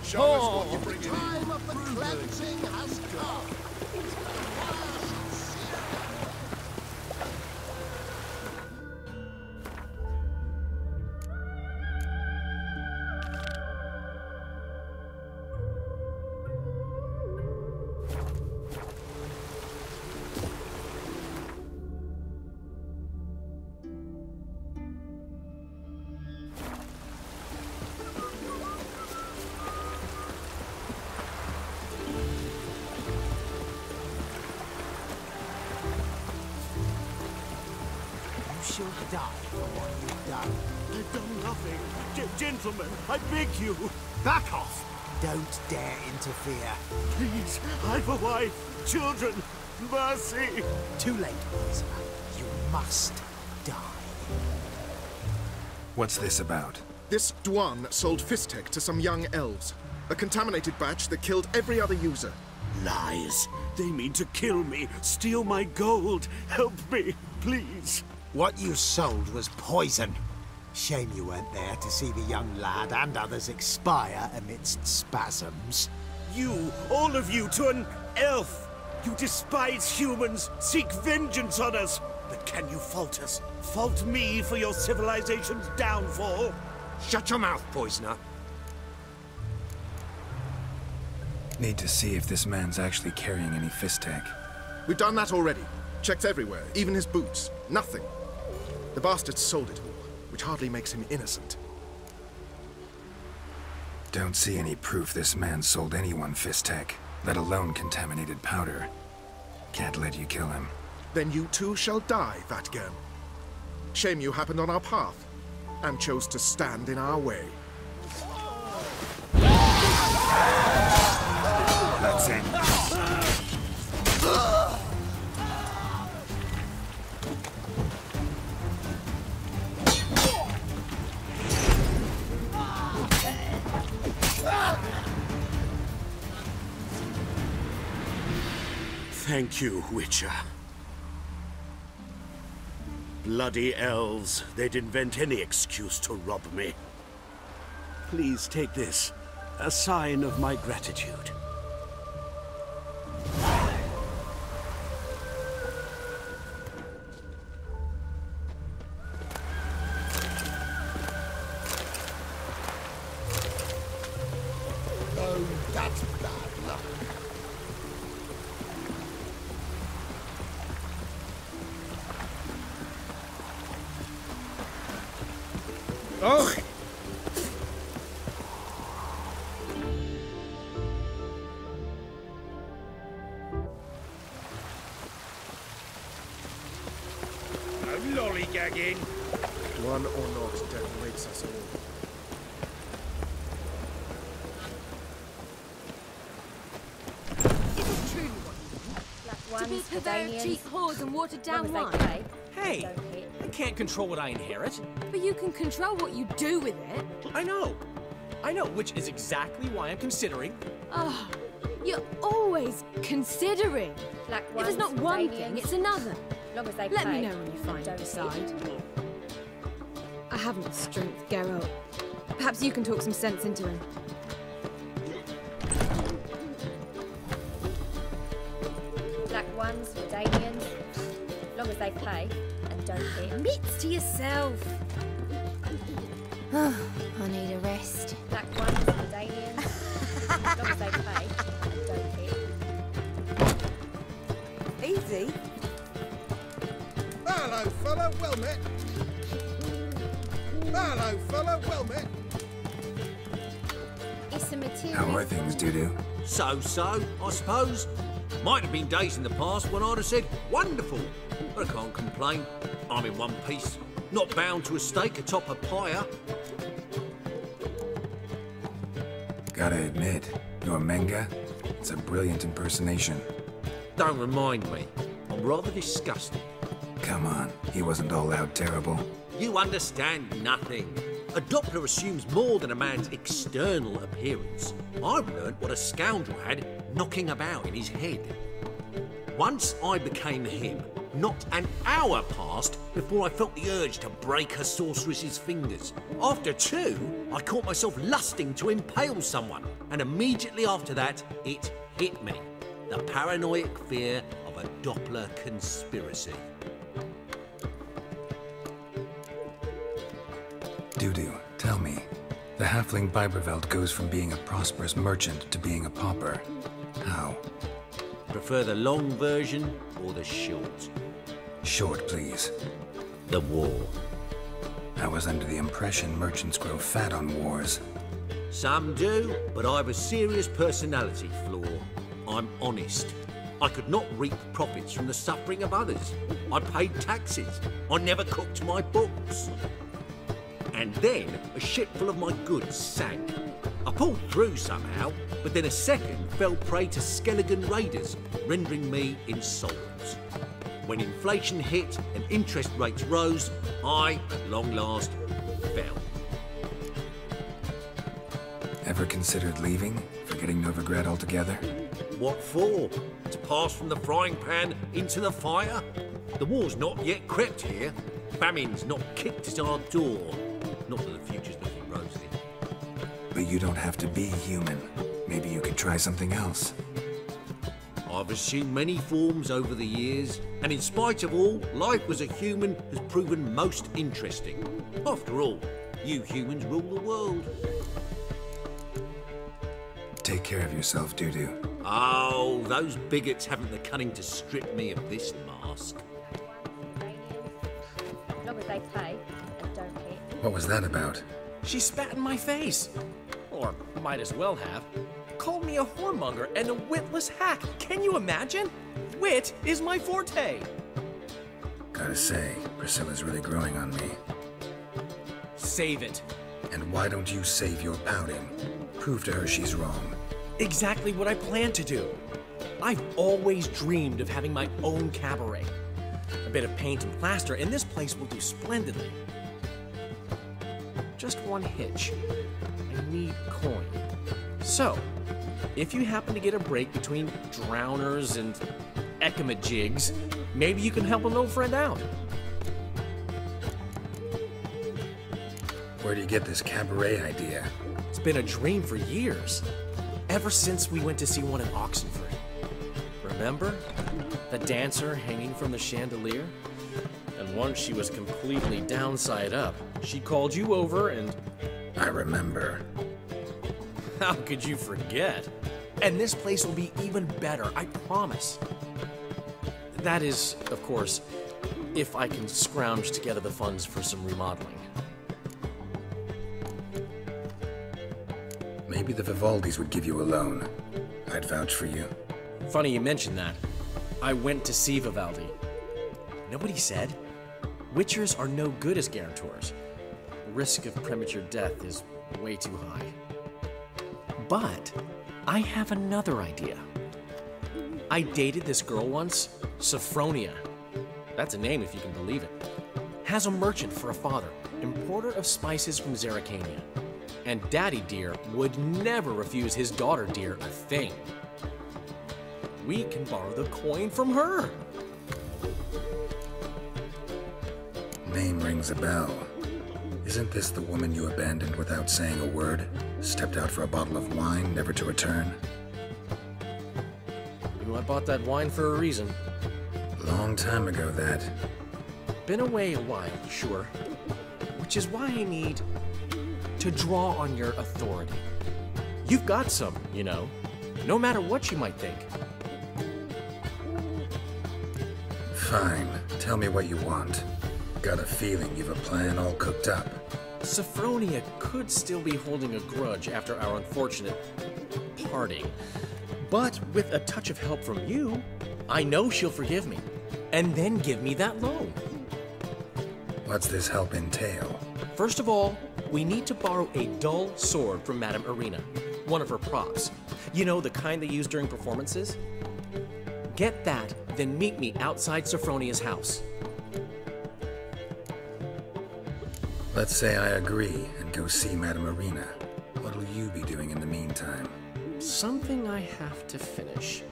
Show us what you bring in. Time of the cleansing has come. You'll die for what you've done. I've done nothing. Gentlemen, I beg you. Back off! Don't dare interfere. Please, I've a wife, children. Mercy. Too late, Rosemary. You must die. What's this about? This Dwan sold Fistech to some young elves. A contaminated batch that killed every other user. Lies. They mean to kill me, steal my gold. Help me, please. What you sold was poison. Shame you weren't there to see the young lad and others expire amidst spasms. You, all of you, to an elf. You despise humans, seek vengeance on us. But can you fault us? Fault me for your civilization's downfall? Shut your mouth, poisoner. Need to see if this man's actually carrying any Fistech. We've done that already. Checked everywhere, even his boots. Nothing. The bastard sold it all, which hardly makes him innocent. Don't see any proof this man sold anyone Fistech, let alone contaminated powder. Can't let you kill him. Then you too shall die, Vatgern. Shame you happened on our path, and chose to stand in our way. Let's end. Thank you, Witcher. Bloody elves. They'd invent any excuse to rob me. Please take this. A sign of my gratitude. Oh, that's bad luck. Oh! No lollygagging. One or not, death awaits us all. To be perverted, cheap whores and watered down wine. Hey, I can't control what I inherit. But you can control what you do with it. I know, which is exactly why I'm considering. Oh, you're always considering. If it's not one thing, it's another. Let me know when you finally decide. I haven't the strength, Geralt. Perhaps you can talk some sense into him. Black ones, Dandelions, as long as they pay and don't hit. Admits to yourself. I need a rest. Black ones, Dandelions, as long as they pay and don't hit. Easy. Hello, fella, well met. Hello, fella, well met. It's a material. How are things, doo-doo? So, I suppose. Might have been days in the past when I'd have said, wonderful. But I can't complain. I'm in one piece. Not bound to a stake atop a pyre. Gotta admit, your Menga, it's a brilliant impersonation. Don't remind me. I'm rather disgusted. Come on, he wasn't all out terrible. You understand nothing. A Doppler assumes more than a man's external appearance. I've learnt what a scoundrel had knocking about in his head. Once I became him, not an hour passed before I felt the urge to break a sorceress's fingers. After two, I caught myself lusting to impale someone. And immediately after that, it hit me. The paranoid fear of a Doppler conspiracy. Dudu, tell me. The halfling Biberveld goes from being a prosperous merchant to being a pauper. How? Prefer the long version or the short? Short, please. The war. I was under the impression merchants grow fat on wars. Some do, but I have a serious personality flaw. I'm honest. I could not reap profits from the suffering of others. I paid taxes. I never cooked my books. And then a ship full of my goods sank. I pulled through somehow, but then a second fell prey to Skelligan raiders, rendering me insolvent. When inflation hit and interest rates rose, I, at long last, fell. Ever considered leaving? Forgetting Novigrad altogether? What for? To pass from the frying pan into the fire? The war's not yet crept here. Famine's not kicked at our door. Not that the future's looking rosy. But you don't have to be human. Maybe you could try something else. I've assumed many forms over the years, and in spite of all, life as a human has proven most interesting. After all, you humans rule the world. Take care of yourself, Dudu. Oh, those bigots haven't the cunning to strip me of this mask. As long as they pay and don't hit. What was that about? She spat in my face. Or might as well have. Called me a whoremonger and a witless hack. Can you imagine? Wit is my forte. Gotta say, Priscilla's really growing on me. Save it. And why don't you save your pouting? Prove to her she's wrong. Exactly what I plan to do. I've always dreamed of having my own cabaret. A bit of paint and plaster, and this place will do splendidly. Just one hitch. I need coin. So, if you happen to get a break between drowners and ekamajigs, maybe you can help an old friend out. Where do you get this cabaret idea? It's been a dream for years. Ever since we went to see one in Oxenford. Remember? The dancer hanging from the chandelier? And once she was completely downside up, she called you over and... I remember. How could you forget? And this place will be even better, I promise. That is, of course, if I can scrounge together the funds for some remodeling. Maybe the Vivaldis would give you a loan. I'd vouch for you. Funny you mention that. I went to see Vivaldi. Nobody said. Witchers are no good as guarantors. Risk of premature death is way too high. But I have another idea. I dated this girl once, Sophronia. That's a name if you can believe it. Has a merchant for a father, importer of spices from Zerrikania. And Daddy Dear would never refuse his daughter Dear a thing. We can borrow the coin from her. Name rings a bell. Isn't this the woman you abandoned without saying a word? Stepped out for a bottle of wine, never to return? You know, I bought that wine for a reason. Long time ago, that. Been away a while, sure. Which is why I need to draw on your authority. You've got some, you know, no matter what you might think. Fine. Tell me what you want. Got a feeling you've a plan all cooked up. Sophronia could still be holding a grudge after our unfortunate parting. But with a touch of help from you, I know she'll forgive me. And then give me that loan. What's this help entail? First of all, we need to borrow a dull sword from Madame Irina, one of her props. You know, the kind they use during performances? Get that, then meet me outside Sophronia's house. Let's say I agree and go see Madame Irina. What'll you be doing in the meantime? Something I have to finish.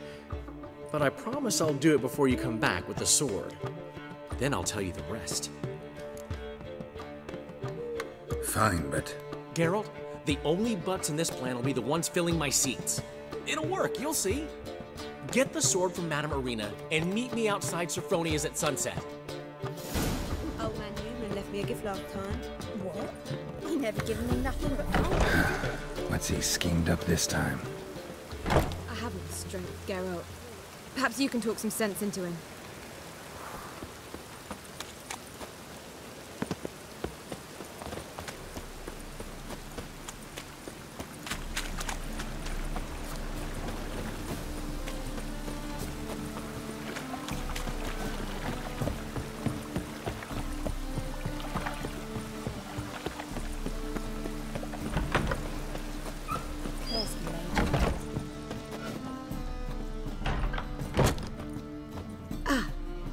But I promise I'll do it before you come back with the sword. Then I'll tell you the rest. Fine, but... Geralt, The only butts in this plan will be the ones filling my seats. It'll work, you'll see. Get the sword from Madame Irina and meet me outside Sophronia's at sunset. Old man Newman left me a gift last time. What? He never given me nothing but fun. What's he schemed up this time? I haven't the strength, Geralt. Perhaps you can talk some sense into him.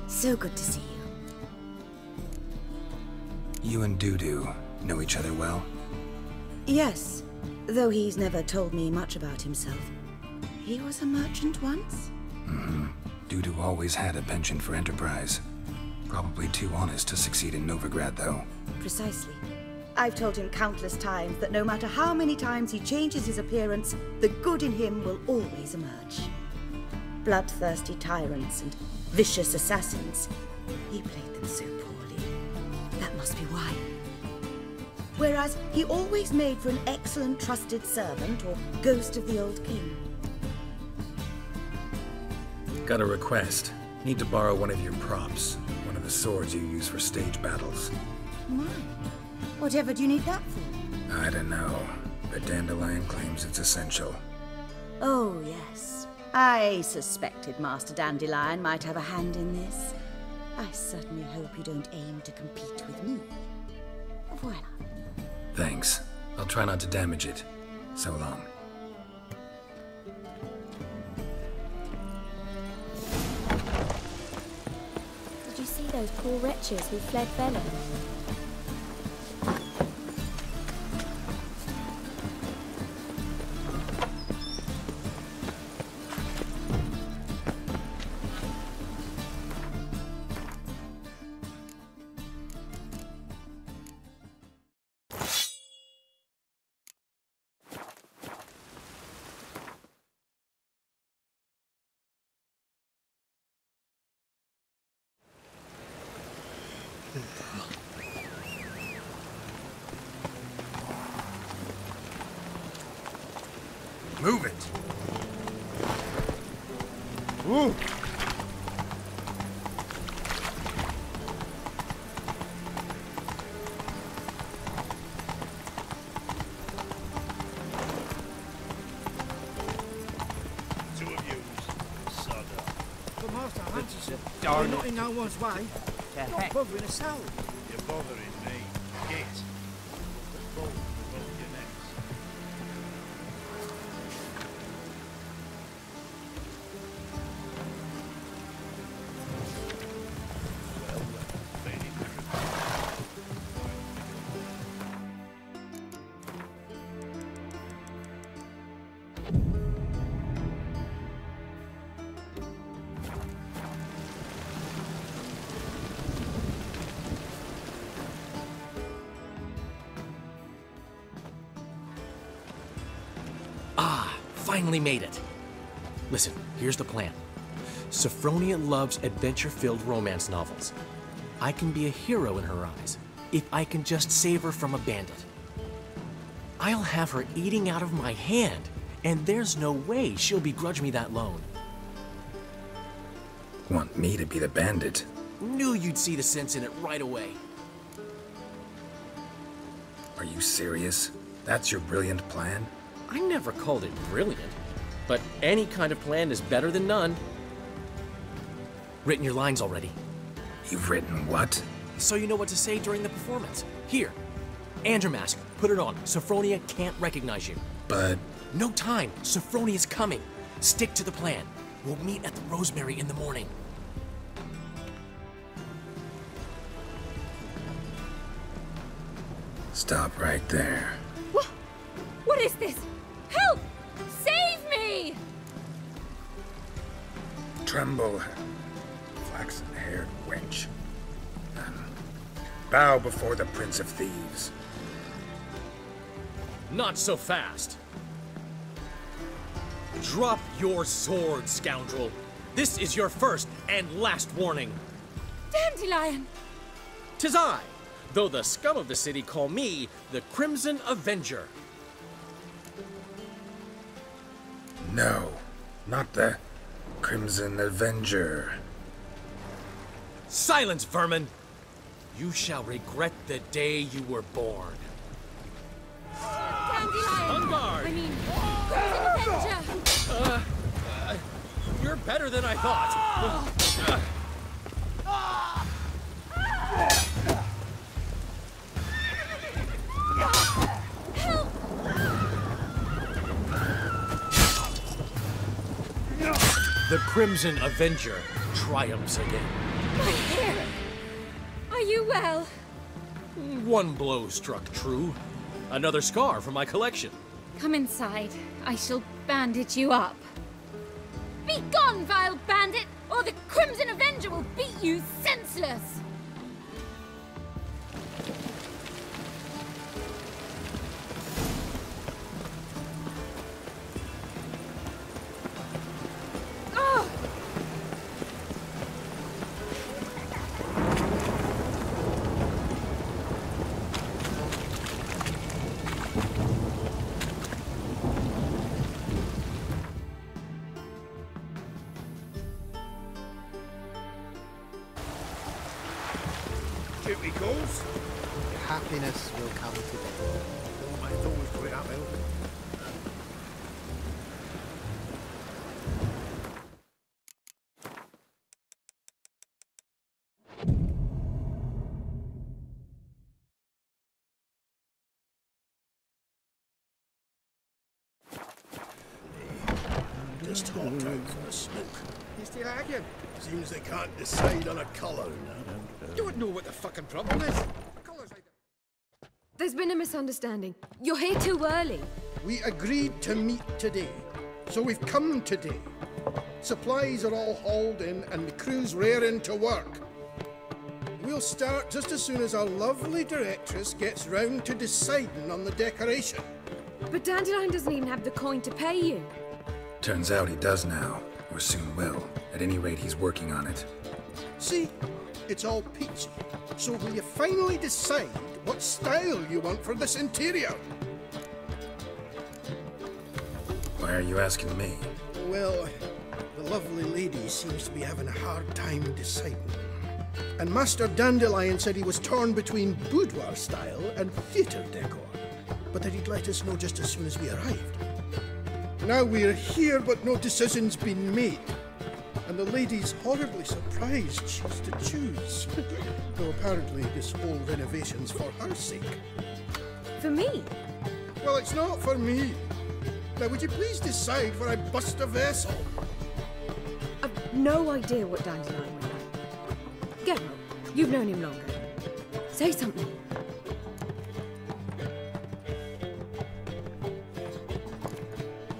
So good to see you. You and Dudu know each other well? Yes, though he's never told me much about himself. He was a merchant once? Mm-hmm. Dudu always had a penchant for enterprise. Probably too honest to succeed in Novigrad, though. Precisely. I've told him countless times that no matter how many times he changes his appearance, the good in him will always emerge. Bloodthirsty tyrants and vicious assassins. He played them so poorly. That must be why. Whereas he always made for an excellent trusted servant or ghost of the old king. Got a request. Need to borrow one of your props. One of the swords you use for stage battles. Mine? Whatever do you need that for? I don't know, but Dandelion claims it's essential. Oh, yes. I suspected Master Dandelion might have a hand in this. I certainly hope you don't aim to compete with me. Voila. Thanks. I'll try not to damage it. So long. Did you see those poor wretches who fled Velen? Move it! Ooh! Two of you, sod But Master Hunt, you're not in no one's way. Not bothering us out. You're bothering me. Git. Let's roll both your necks. Finally made it. Listen, here's the plan. Sophronia loves adventure-filled romance novels. I can be a hero in her eyes if I can just save her from a bandit. I'll have her eating out of my hand, and there's no way she'll begrudge me that loan. Want me to be the bandit? Knew you'd see the sense in it right away. Are you serious? That's your brilliant plan? I never called it brilliant, but any kind of plan is better than none. Written your lines already. You've written what? So you know what to say during the performance. Here, and your mask. Put it on. Sophronia can't recognize you. But... No time. Sophronia's coming. Stick to the plan. We'll meet at the Rosemary in the morning. Stop right there. What is this? Help! Save me! Tremble, flaxen-haired wench. Bow before the Prince of Thieves. Not so fast. Drop your sword, scoundrel. This is your first and last warning. Dandelion! 'Tis I, though the scum of the city call me the Crimson Avenger. No, not the Crimson Avenger. Silence, vermin! You shall regret the day you were born. Dandelion! On guard! I mean, Crimson Avenger! You're better than I thought. Help! The Crimson Avenger triumphs again. My hair! Are you well? One blow struck true. Another scar from my collection. Come inside. I shall bandage you up. Be gone, vile bandit, or the Crimson Avenger will beat you senseless! Oh! Here we goes. Happiness will come today. Oh, I always put it up, Elvin. Just hot time for a smoke. You still arguing? Seems they can't decide on a colour now. You don't know what the fucking problem is. The colour's like that. There's been a misunderstanding. You're here too early. We agreed to meet today, so we've come today. Supplies are all hauled in and the crew's raring to work. We'll start just as soon as our lovely directress gets round to deciding on the decoration. But Dandelion doesn't even have the coin to pay you. Turns out he does now, or soon will. At any rate, he's working on it. See, it's all peachy. So will you finally decide what style you want for this interior? Why are you asking me? Well, the lovely lady seems to be having a hard time deciding. And Master Dandelion said he was torn between boudoir style and theatre decor, but that he'd let us know just as soon as we arrived. Now we're here, but no decision's been made. And the lady's horribly surprised she's to choose. Though apparently this whole renovation's for her sake. For me? Well, it's not for me. Now, would you please decide where I bust a vessel? I've no idea what Dandelion would like. Geralt, you've known him longer. Say something.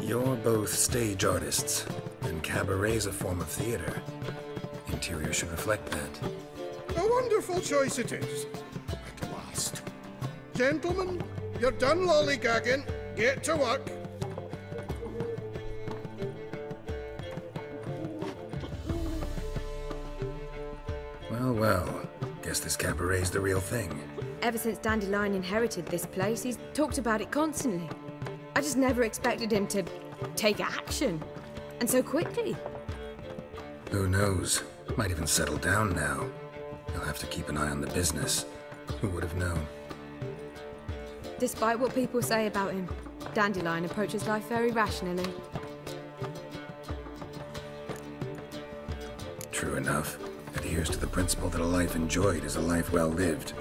You're both stage artists, and cabaret's a form of theater. Interior should reflect that. A wonderful choice it is. At last. Gentlemen, you're done lollygagging. Get to work. Well, well. Guess this cabaret's the real thing. Ever since Dandelion inherited this place, he's talked about it constantly. I just never expected him to take action. And so quickly. Who knows? Might even settle down now. He'll have to keep an eye on the business. Who would have known? Despite what people say about him, Dandelion approaches life very rationally. True enough. Adheres to the principle that a life enjoyed is a life well lived.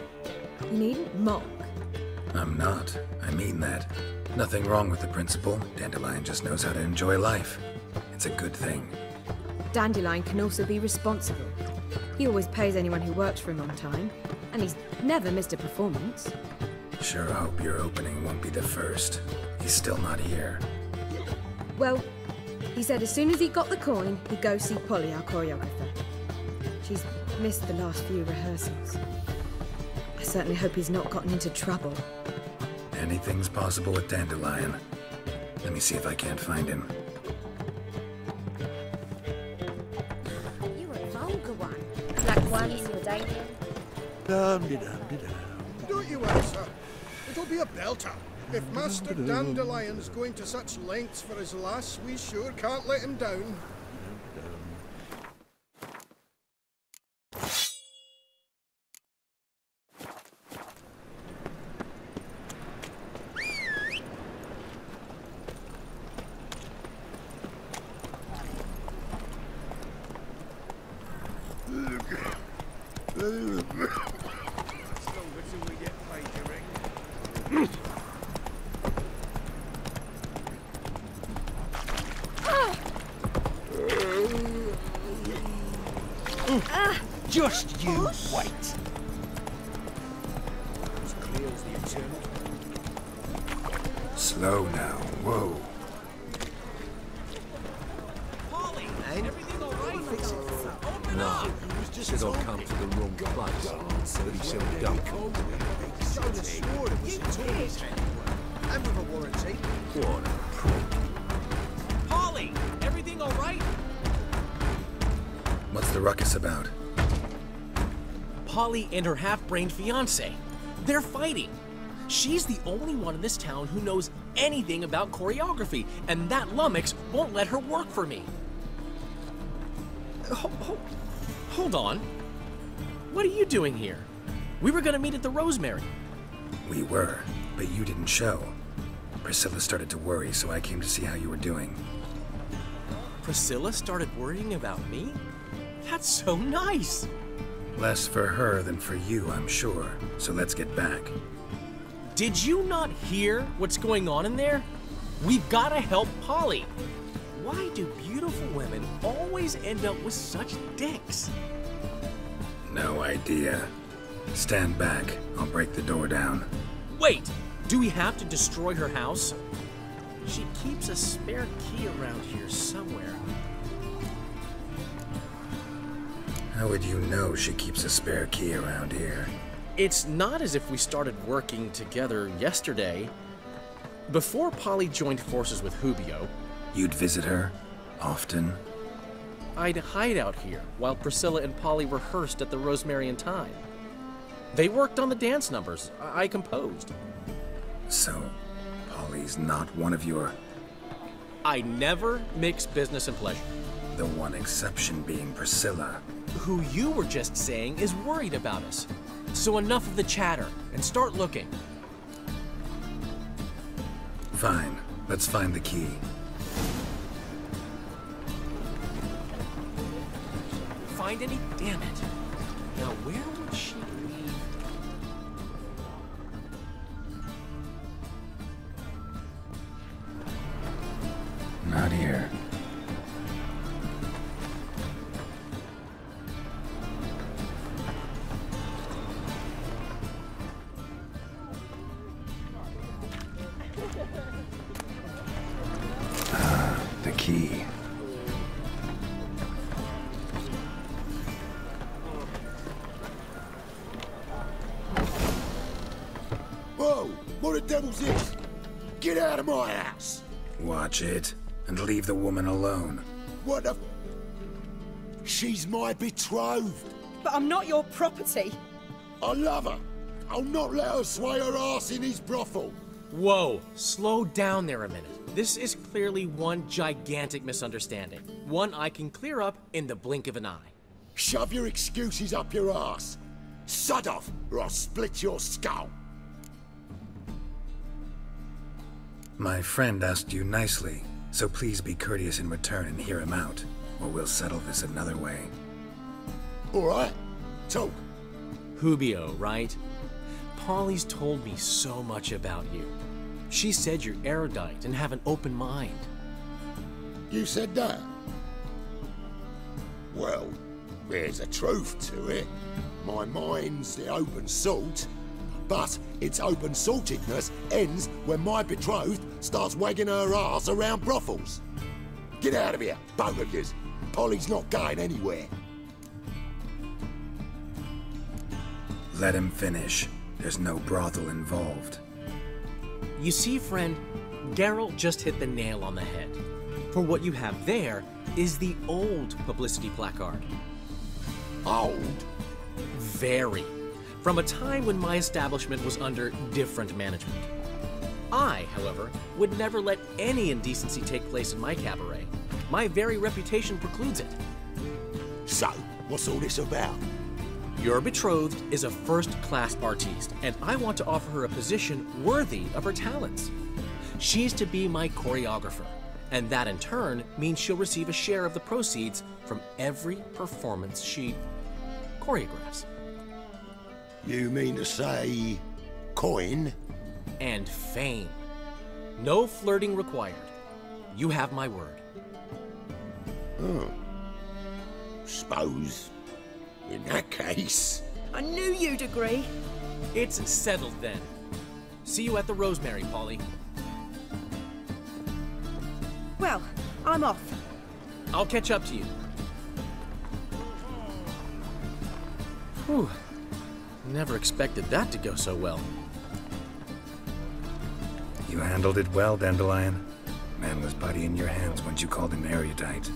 You needn't mock. I'm not. I mean that. Nothing wrong with the principle. Dandelion just knows how to enjoy life. It's a good thing. Dandelion can also be responsible. He always pays anyone who works for him on time, and he's never missed a performance. Sure hope your opening won't be the first. He's still not here. Well, he said as soon as he got the coin, he'd go see Polly, our choreographer. She's missed the last few rehearsals. I certainly hope he's not gotten into trouble. Anything's possible with Dandelion. Let me see if I can't find him. You a vulgar one. Black ones for Dandelion. Don't you answer. It'll be a belter. If Master Dandelion's going to such lengths for his lass, we sure can't let him down. Just you wait. As clear as the eternal. Slow now. Whoa. Polly, everything all right? Open up. Should have come to the wrong place. But he's so dumb. And with a warranty. What a prick. Polly, everything all right? What's the ruckus about? Polly and her half-brained fiancé. They're fighting. She's the only one in this town who knows anything about choreography, and that lummox won't let her work for me. Hold on. What are you doing here? We were gonna meet at the Rosemary. We were, but you didn't show. Priscilla started to worry, so I came to see how you were doing. Priscilla started worrying about me? That's so nice. Less for her than for you, I'm sure. So let's get back. Did you not hear what's going on in there? We've gotta help Polly. Why do beautiful women always end up with such dicks? No idea. Stand back. I'll break the door down. Wait! Do we have to destroy her house? She keeps a spare key around here somewhere. How would you know she keeps a spare key around here? It's not as if we started working together yesterday. Before Polly joined forces with Hubio, You'd visit her? Often? I'd hide out here while Priscilla and Polly rehearsed at the Rosemary and Thyme. They worked on the dance numbers I composed. So, Polly's not one of your... I never mix business and pleasure. The one exception being Priscilla. Who you were just saying is worried about us. So enough of the chatter, and start looking. Fine. Let's find the key. Find any? Damn it. Now where would she leave? Not here. The key. Whoa! What the devil's this? Get out of my house! Watch it, and leave the woman alone. What the... She's my betrothed. But I'm not your property. I love her. I'll not let her sway her ass in his brothel. Whoa, slow down there a minute. This is clearly one gigantic misunderstanding. One I can clear up in the blink of an eye. Shove your excuses up your ass. Sod off, or I'll split your skull. My friend asked you nicely, so please be courteous in return and hear him out, or we'll settle this another way. All right, talk. Hubio, right? Polly's told me so much about you. She said you're erudite and have an open mind. You said that? Well, there's a truth to it. My mind's the open salt, but its open saltedness ends when my betrothed starts wagging her ass around brothels. Get out of here, both of yous. Polly's not going anywhere. Let him finish. There's no brothel involved. You see, friend, Geralt just hit the nail on the head. For what you have there is the old publicity placard. Old? Very. From a time when my establishment was under different management. I, however, would never let any indecency take place in my cabaret. My very reputation precludes it. So, what's all this about? Your betrothed is a first-class artiste, and I want to offer her a position worthy of her talents. She's to be my choreographer, and that in turn means she'll receive a share of the proceeds from every performance she choreographs. You mean to say coin? And fame. No flirting required. You have my word. Oh. Suppose, in that case... I knew you'd agree. It's settled then. See you at the Rosemary, Polly. Well, I'm off. I'll catch up to you. Whew. Never expected that to go so well. You handled it well, Dandelion. Man was body in your hands once you called him erudite.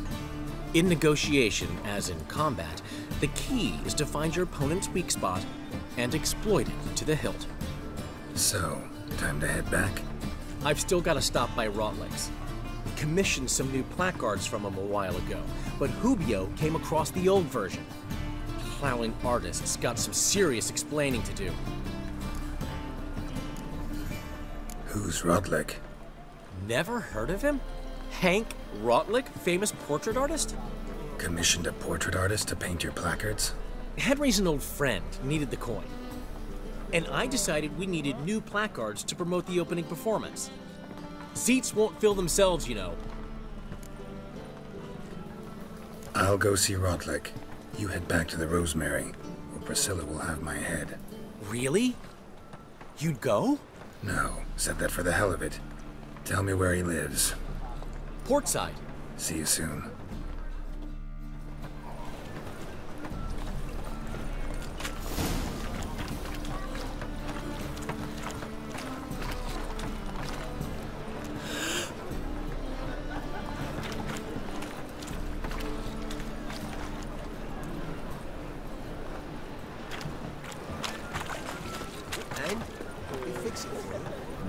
In negotiation, as in combat, the key is to find your opponent's weak spot and exploit it to the hilt. So, time to head back? I've still got to stop by Rotlegs. Commissioned some new placards from him a while ago, but Hubio came across the old version. Plowing artists got some serious explaining to do. Who's Rotleg? Never heard of him? Hank Rotleg, famous portrait artist? Commissioned a portrait artist to paint your placards? Henry's an old friend, needed the coin. And I decided we needed new placards to promote the opening performance. Seats won't fill themselves, you know. I'll go see Rotleg. You head back to the Rosemary, or Priscilla will have my head. Really? You'd go? No, said that for the hell of it. Tell me where he lives. Portside. See you soon.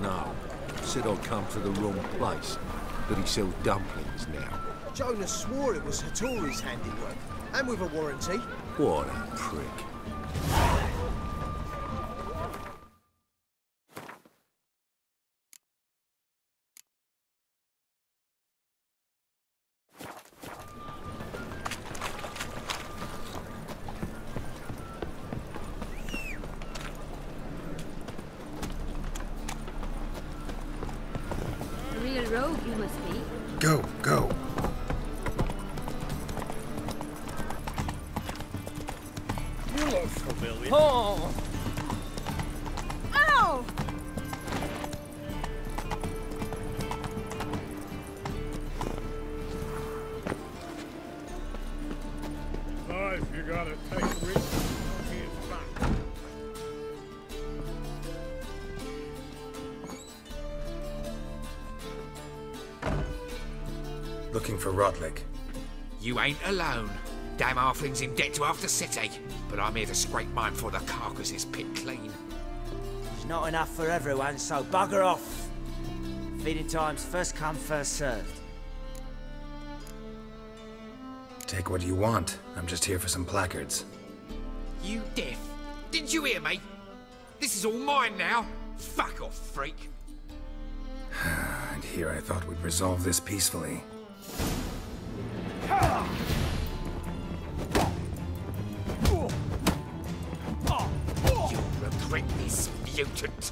No. Said I'd come to the wrong place. But he sells dumplings now. Jonas swore it was Hattori's handiwork. And with a warranty. What a prick. A real rogue you must be. Go, go. You look familiar. Oh! Ow! If you gotta take risks, he's back. Looking for Rotleg. You ain't alone. Damn halfling's in debt to half the city. But I'm here to scrape mine before the carcass is picked clean. There's not enough for everyone, so bugger off. Feeding time's first come, first served. Take what you want. I'm just here for some placards. You deaf? Didn't you hear me? This is all mine now. Fuck off, freak. And here I thought we'd resolve this peacefully. You'll regret this, mutant.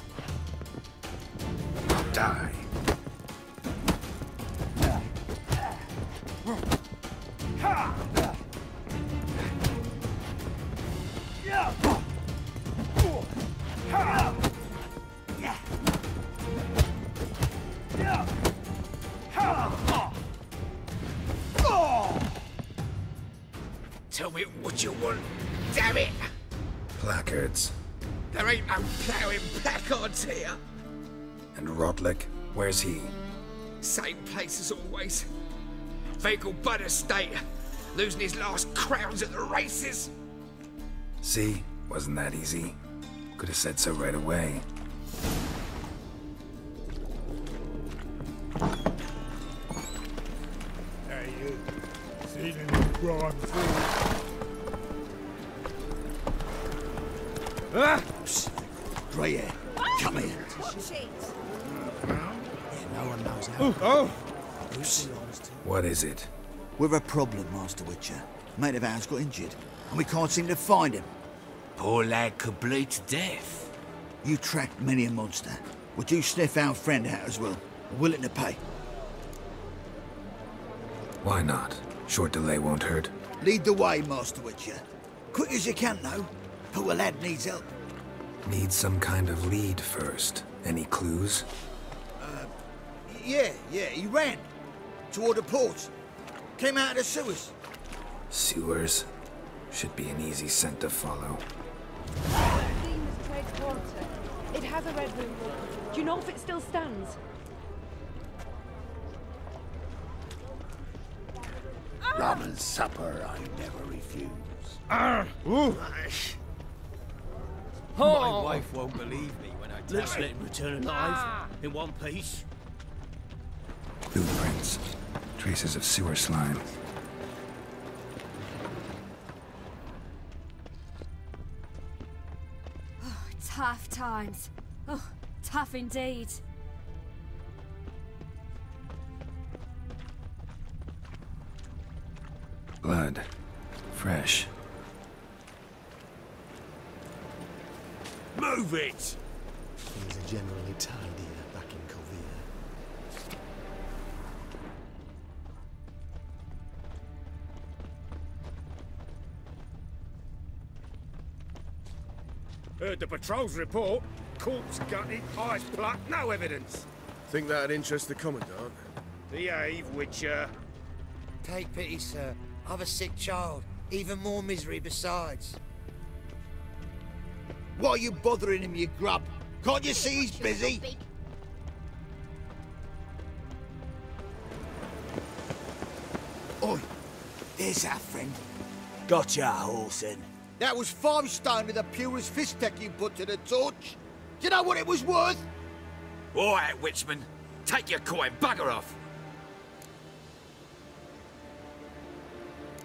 Die. Tell me what you want, damn it! Placards. There ain't no ploughing placards here. And Rotlick, where's he? Same place as always. Fecal butter state. Losing his last crowns at the races. See? Wasn't that easy? Could have said so right away. Hey, you. Seen any crime food? Ah! Grey hair, come here. No one knows how. Oh! What is it? We've a problem, Master Witcher. Mate of ours got injured, and we can't seem to find him. Poor lad could bleed to death. You tracked many a monster. Would you sniff our friend out as well? Willing to pay? Why not? Short delay won't hurt. Lead the way, Master Witcher. Quick as you can, though. Poor lad needs help. Need some kind of lead first. Any clues? Yeah, he ran. Toward the port. Came out of the sewers. Sewers? Should be an easy scent to follow. It has a red room. Do you know if it still stands? Rum and supper I never refuse. My wife won't believe me when I tell her. Let's let him return alive, in one piece. Blueprints. Traces of sewer slime. Tough times. Oh, tough indeed. Blood. Fresh. Move it! Things are generally tidier back in Covina. Heard the patrol's report. Corpse gutted, eyes plucked, no evidence. Think that'd interest the Commandant? Behave, Witcher. Take pity, sir. I've a sick child. Even more misery besides. Why are you bothering him, you grub? Can't you see he's busy? Oi, there's our friend. Gotcha, Horson. That was 5 stone of the purest fist tech you put to the torch. Do you know what it was worth? All right, Witchman. Take your coin, bugger off.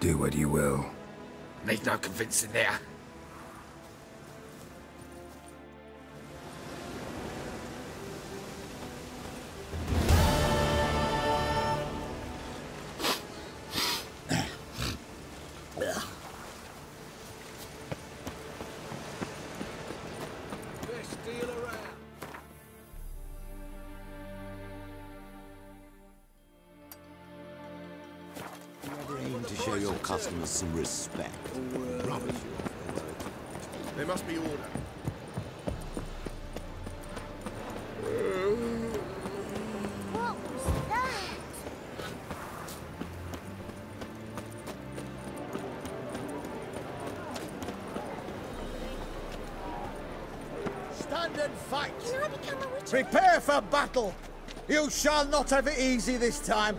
Do what you will. Need no convincing there. To show your customers some respect. Rubbish. There must be order. What was that? Stand and fight. Can I become a witch? Prepare for battle. You shall not have it easy this time.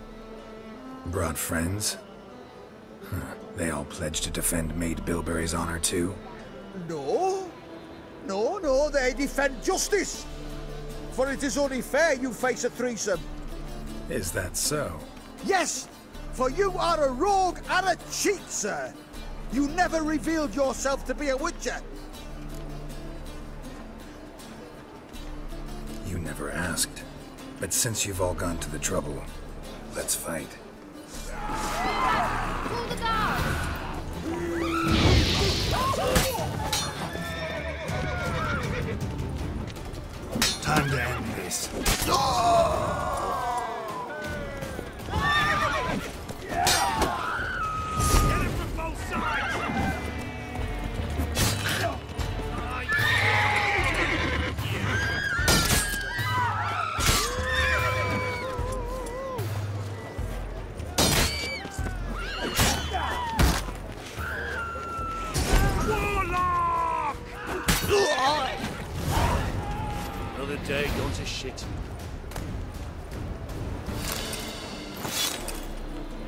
Brought friends? They all pledged to defend Maid Bilberry's honor too? No, they defend justice. For it is only fair you face a threesome. Is that so? Yes, for you are a rogue and a cheat, sir. You never revealed yourself to be a witcher. You never asked. But since you've all gone to the trouble, let's fight. Pull the guard! Time to end this. Get him from both sides! Another day gone to shit.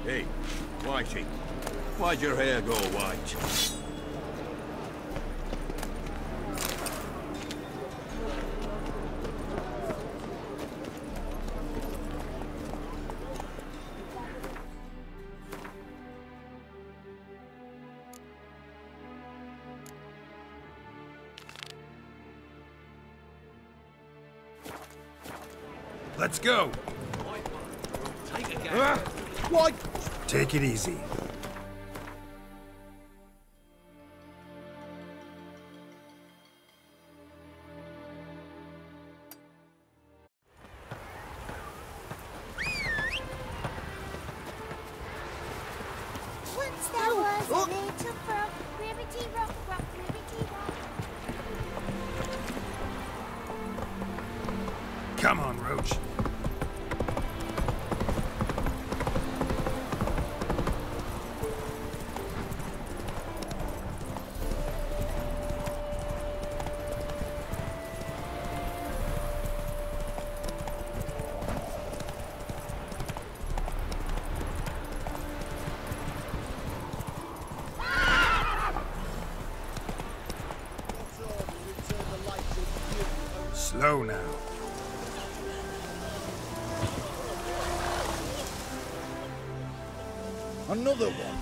Hey, Whitey, why'd your hair go white? Let's go. What? Take it easy. Once there was a little frog, ribbity rock, rock, ribbity rock. Come on, Roach. Slow now. Another one.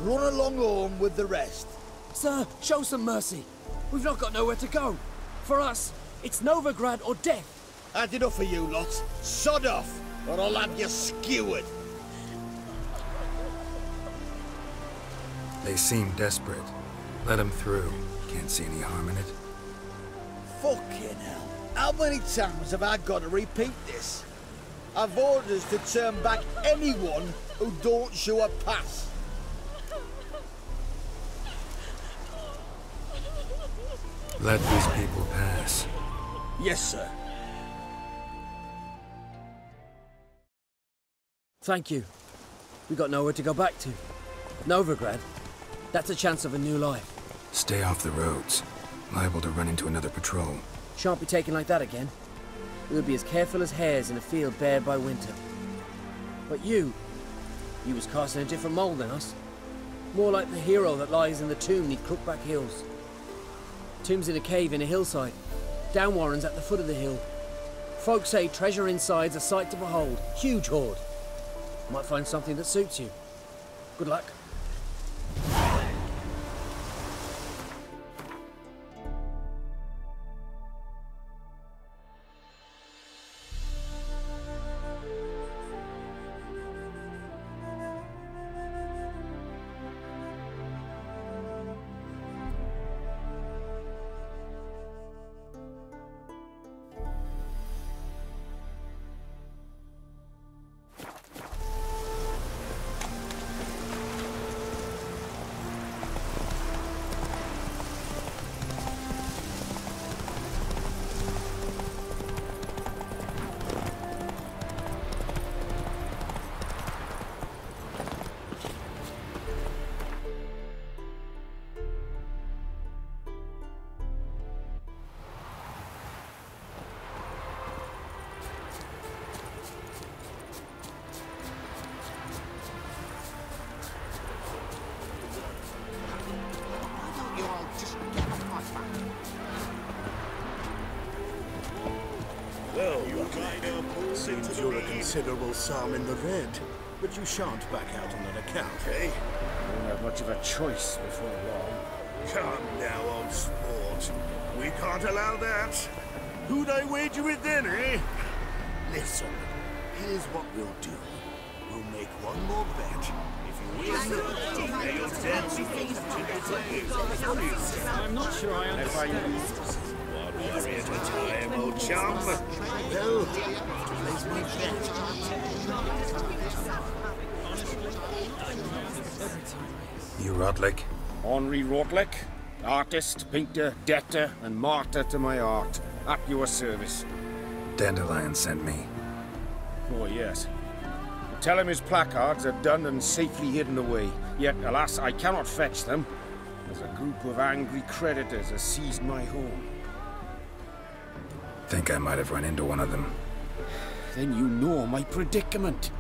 Run along home with the rest. Sir, show some mercy. We've not got nowhere to go. For us, it's Novigrad or death. Had enough of you lot. Sod off, or I'll have you skewered. They seem desperate. Let them through. Can't see any harm in it. Fucking hell. How many times have I got to repeat this? I've orders to turn back anyone who don't show a pass. Let these people pass. Yes, sir. Thank you. We got nowhere to go back to. Novigrad, that's a chance of a new life. Stay off the roads. Liable to run into another patrol. Shan't be taken like that again. We'll be as careful as hares in a field bared by winter. But you was cast in a different mould than us. More like the hero that lies in the tomb neath Crookback Hills. Tomb's in a cave in a hillside. Down Warren's at the foot of the hill. Folk say treasure inside's a sight to behold. Huge hoard. Might find something that suits you. Good luck. Seems you're a considerable sum in the red, but you shan't back out on that account, eh? We won't have much of a choice before long. Come now, old sport. We can't allow that. Who'd I wager with then, eh? Listen, here's what we'll do. We'll make one more bet. If you win, you'll dance. I'm not sure I understand. One worry at a time, old chum. Well, place my bet. You Rotlick? Henri Rotlick, artist, painter, debtor, and martyr to my art. At your service. Dandelion sent me. Oh, yes. Tell him his placards are done and safely hidden away. Yet, alas, I cannot fetch them, as a group of angry creditors has seized my home. Think I might have run into one of them. Then you know my predicament.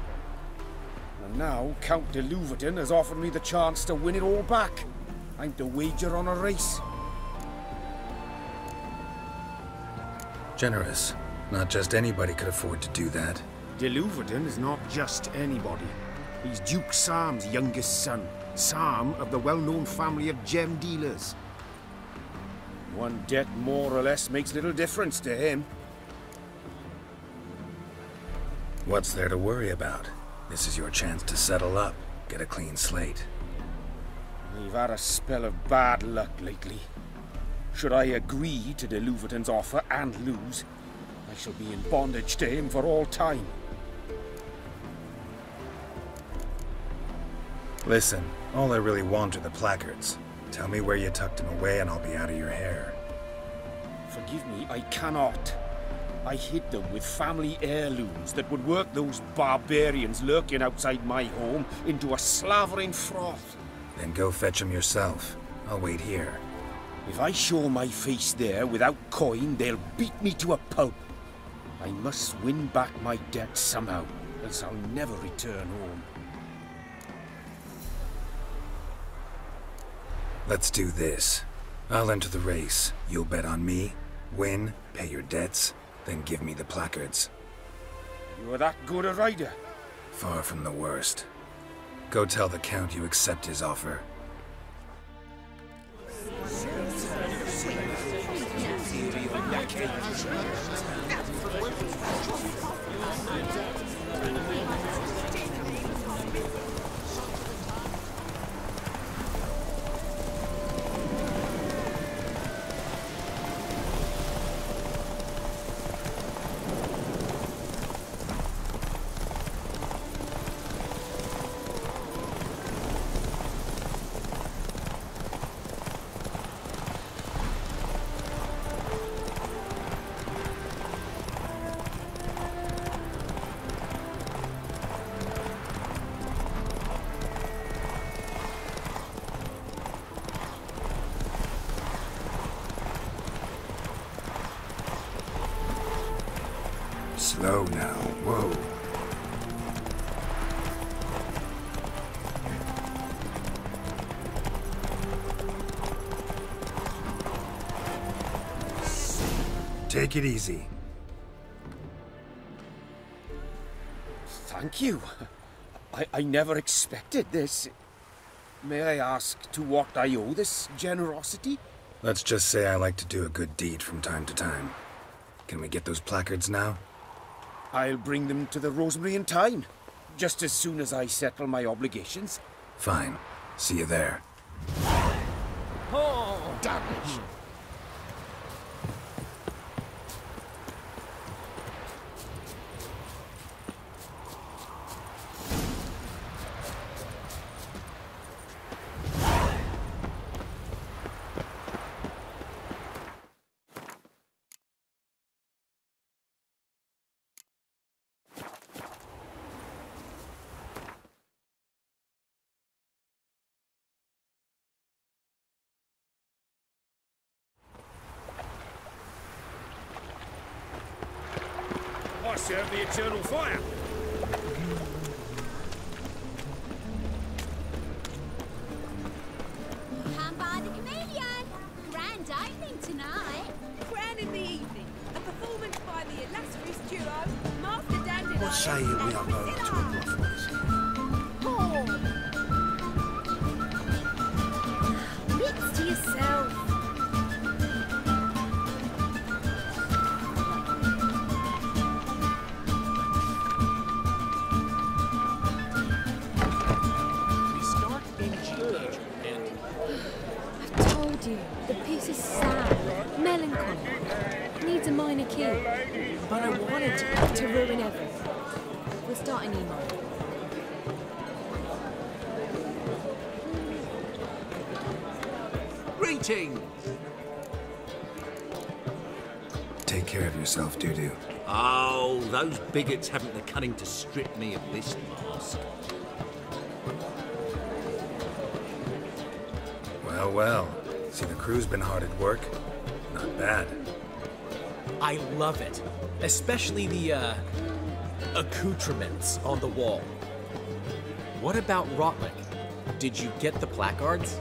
And now Count de Louverton has offered me the chance to win it all back. I'm to wager on a race. Generous. Not just anybody could afford to do that. De Louverton is not just anybody. He's Duke Sam's youngest son. Sam of the well-known family of gem dealers. One debt more or less makes little difference to him. What's there to worry about? This is your chance to settle up, get a clean slate. We've had a spell of bad luck lately. Should I agree to de Louverton's offer and lose, I shall be in bondage to him for all time. Listen, all I really want are the placards. Tell me where you tucked them away and I'll be out of your hair. Forgive me, I cannot. I hid them with family heirlooms that would work those barbarians lurking outside my home into a slavering froth. Then go fetch them yourself. I'll wait here. If I show my face there without coin, they'll beat me to a pulp. I must win back my debt somehow, else I'll never return home. Let's do this. I'll enter the race. You'll bet on me, win, pay your debts, then give me the placards. You're that good a rider? Far from the worst. Go tell the Count you accept his offer. Slow now, whoa. Take it easy. Thank you. I never expected this. May I ask to what I owe this generosity? Let's just say I like to do a good deed from time to time. Can we get those placards now? I'll bring them to the Rosemary and Thyme, just as soon as I settle my obligations. Fine. See you there. Oh, damage! I serve the eternal fire. Come by the Chameleon. Grand opening tonight. Grand in the evening. A performance by the illustrious duo, Master Dandelion. What say you we are going to a rough race? Wits to yourself. The piece is sad, melancholy, needs a minor key. But I wanted to ruin everything. We'll start an email. Greetings! Take care of yourself, Doo-Doo. Oh, those bigots haven't the cunning to strip me of this mask. Well, well. See, the crew's been hard at work. Not bad. I love it. Especially the, accoutrements on the wall. What about Rotlick? Did you get the placards?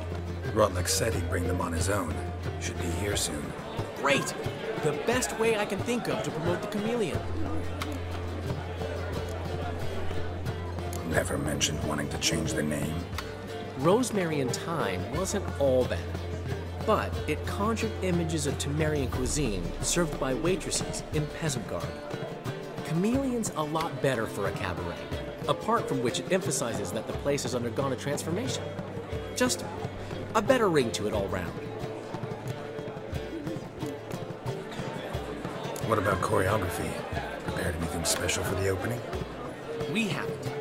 Rotlick said he'd bring them on his own. Should be here soon. Great! The best way I can think of to promote the Chameleon. Never mentioned wanting to change the name. Rosemary and Thyme wasn't all bad, but it conjured images of Temerian cuisine served by waitresses in peasant garb. Chameleon's a lot better for a cabaret, apart from which it emphasizes that the place has undergone a transformation. Just a better ring to it all round. What about choreography? Prepared anything special for the opening? We haven't.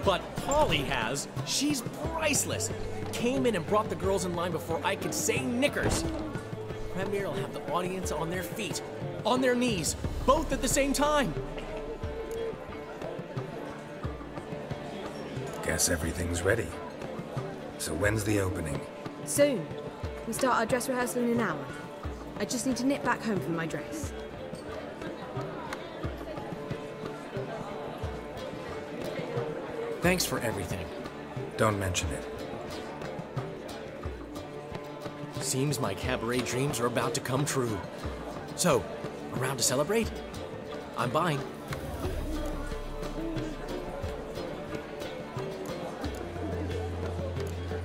But Polly has. She's priceless. Came in and brought the girls in line before I could say knickers. Premiere will have the audience on their feet, on their knees, both at the same time. Guess everything's ready. So when's the opening? Soon. We start our dress rehearsal in an hour. I just need to nip back home for my dress. Thanks for everything. Don't mention it. Seems my cabaret dreams are about to come true. So, around to celebrate? I'm buying.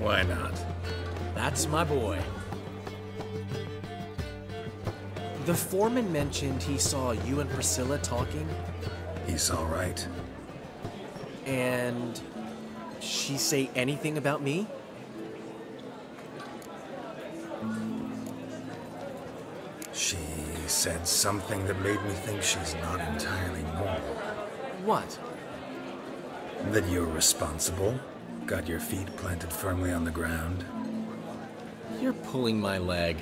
Why not? That's my boy. The foreman mentioned he saw you and Priscilla talking. He's all right. And she say anything about me? She said something that made me think she's not entirely normal. What? That you're responsible, got your feet planted firmly on the ground. You're pulling my leg.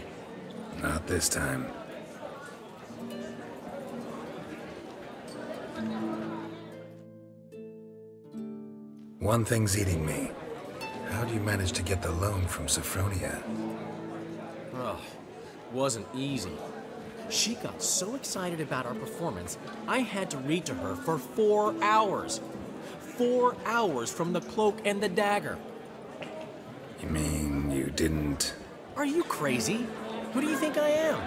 Not this time. One thing's eating me. How do you manage to get the loan from Sophronia? Oh, wasn't easy. She got so excited about our performance, I had to read to her for 4 hours. 4 hours from the Cloak and the Dagger. You mean you didn't... Are you crazy? Who do you think I am?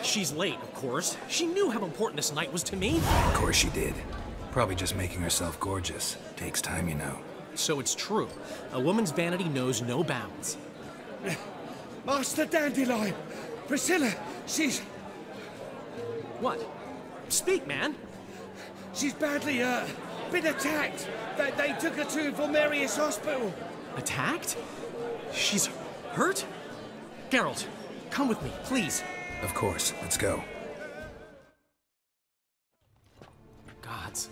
She's late, of course. She knew how important this night was to me. Of course she did. Probably just making herself gorgeous. Takes time, you know. So it's true. A woman's vanity knows no bounds. Master Dandelion! Priscilla, she's... What? Speak, man. She's badly, been attacked. They took her to Valmerius Hospital. Attacked? She's hurt? Geralt, come with me, please. Of course. Let's go. Gods.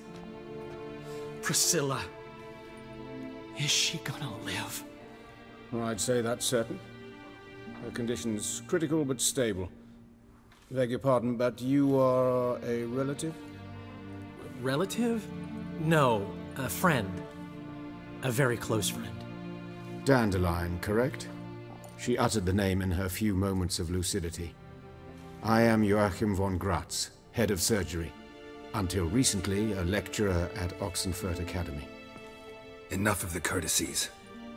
Priscilla. Is she gonna live? Well, I'd say that's certain. Her condition's critical but stable. Beg your pardon, but you are a relative? Relative? No, a friend. A very close friend. Dandelion, correct? She uttered the name in her few moments of lucidity. I am Joachim von Gratz, head of surgery. Until recently, a lecturer at Oxenfurt Academy. Enough of the courtesies.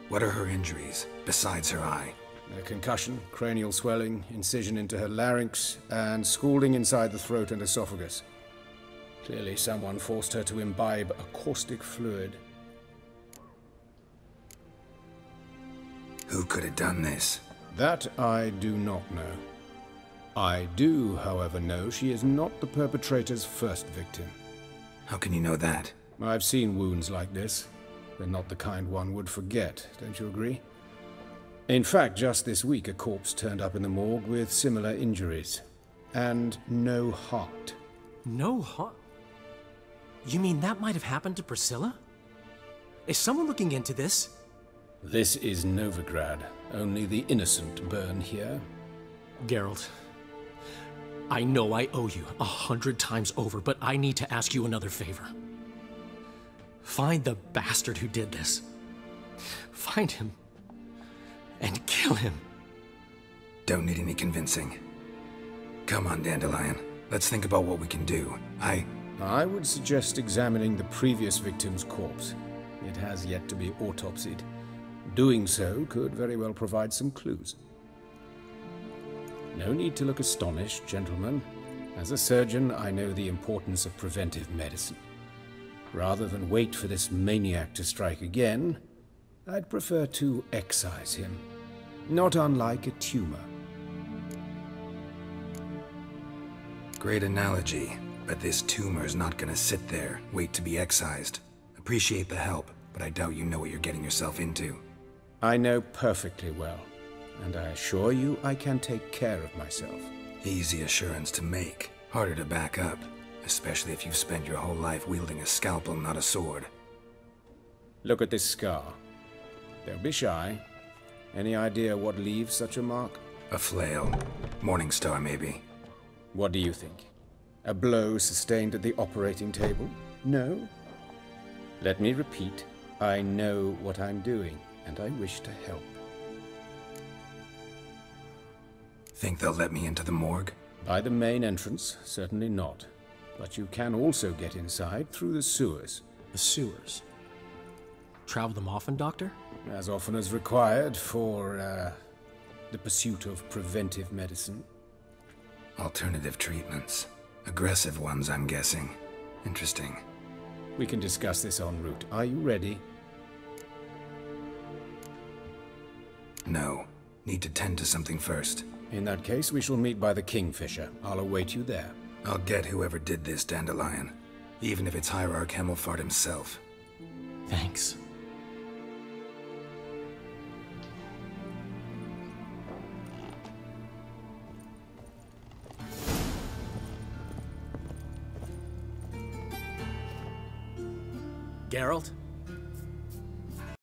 What are her injuries, besides her eye? A concussion, cranial swelling, incision into her larynx, and scalding inside the throat and esophagus. Clearly someone forced her to imbibe a caustic fluid. Who could have done this? That I do not know. I do, however, know she is not the perpetrator's first victim. How can you know that? I've seen wounds like this. They're not the kind one would forget, don't you agree? In fact, just this week a corpse turned up in the morgue with similar injuries. And no heart. No heart? You mean that might have happened to Priscilla? Is someone looking into this? This is Novigrad. Only the innocent burn here. Geralt, I know I owe you 100 times over, but I need to ask you another favor. Find the bastard who did this. Find him and kill him. Don't need any convincing. Come on, Dandelion. Let's think about what we can do. I would suggest examining the previous victim's corpse. It has yet to be autopsied. Doing so could very well provide some clues. No need to look astonished, gentlemen. As a surgeon, I know the importance of preventive medicine. Rather than wait for this maniac to strike again, I'd prefer to excise him. Not unlike a tumor. Great analogy, but this tumor's not gonna sit there, wait to be excised. Appreciate the help, but I doubt you know what you're getting yourself into. I know perfectly well, and I assure you I can take care of myself. Easy assurance to make, harder to back up, especially if you've spent your whole life wielding a scalpel, not a sword. Look at this scar. Don't be shy. Any idea what leaves such a mark? A flail. Morningstar, maybe. What do you think? A blow sustained at the operating table? No? Let me repeat. I know what I'm doing, and I wish to help. Think they'll let me into the morgue? By the main entrance, certainly not. But you can also get inside through the sewers. The sewers? Travel them often, Doctor? As often as required for, the pursuit of preventive medicine. Alternative treatments. Aggressive ones, I'm guessing. Interesting. We can discuss this en route. Are you ready? No. Need to tend to something first. In that case, we shall meet by the Kingfisher. I'll await you there. I'll get whoever did this, Dandelion. Even if it's Hierarch Hemmelfart himself. Thanks. Geralt?